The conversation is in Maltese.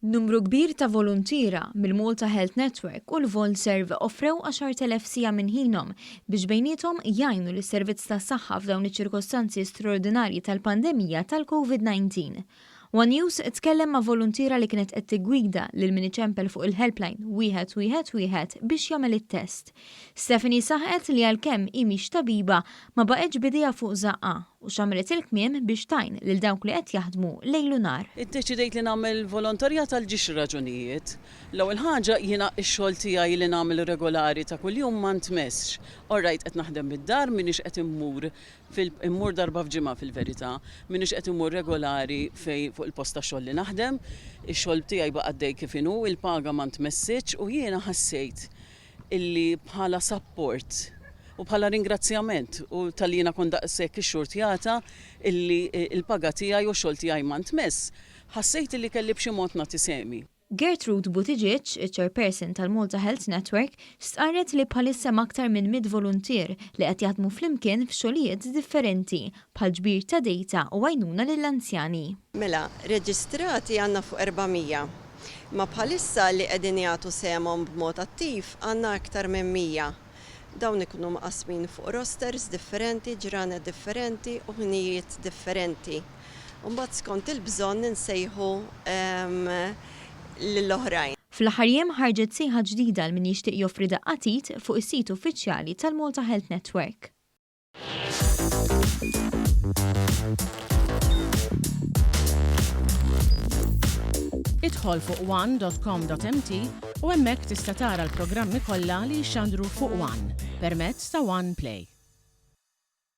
Numru kbir ta' voluntiera mill-Malta Health Netwrok u l-VolServ offrew 10,000 siegħa minn ħinhom biex bejniethom jgħinu lis-servizz tas-saħħa f'dawn iċ-ċirkostanzi straordinarji tal-pandemija tal-COVID-19. One News tkellem ma' voluntiera li kienet qed tiggwida lil min iċempel fuq il-Helpline wieħed biex jagħmel it-test. Stephanie saħqet li L-Kmiem mhix tabiba ma baqgħetx bidejha fuq Daqqa u xamret il-kmiem biex tajn lil dawk li qed jaħdmu lejl u nar. Iddeċidejt li nagħmel volontarjat għal ġiex raġunijiet. L-ewwel ħaġa jiena x-xogħol tiegħi li nagħmel regolari ta' kuljum ma ntmessx. Orrajt qed naħdem bid-dar minix qed immur darba f'ġimgħa fil-verità, minix qed immur regolari fuq il-post ta' xogħol li naħdem, ix-xogħol tiegħi baqa' għaddej kif inhu, il-paga ma ntmessiċ u jiena ħassejt illi bħala support u bħala ringrazzjament u tal-jiena kon daqshekk ix-xurtjata illi il-paga tiegħi u x-xogħol tiegħi ma ntmess, ħassejt illi kelli b'xi mod nagħti semi. Gertrude Buttigieg, il-chairperson tal-Malta Health Netwrok, stqarret li bħalissa aktar minn 100 volunteer li qed jaħdmu flimkien f'xogħlijiet differenti bħal ġbir ta' dejta u għajnuna lill-anzjani. Mela, reġistrati għandna fuq 400, ma bħalissa li qegħdin jagħtu sehemhom b'mod attiv għandna aktar minn 100. Dawn ikunu maqasmin fuq rosters differenti, ġranet differenti u ħinijiet differenti. U mbagħad skont il-bżonn insejħu lill-oħrajn. Fl-aħħar jiem ħarġet siegħa ġdida l min jixtieq joffri daqqatit fuq is-sit uffiċjali tal-Malta Health Netwrok. Idħol fuq one.com.mt u hemmhekk tista' tara l-programmi kollha li jxandru fuq One permezz ta' One Play.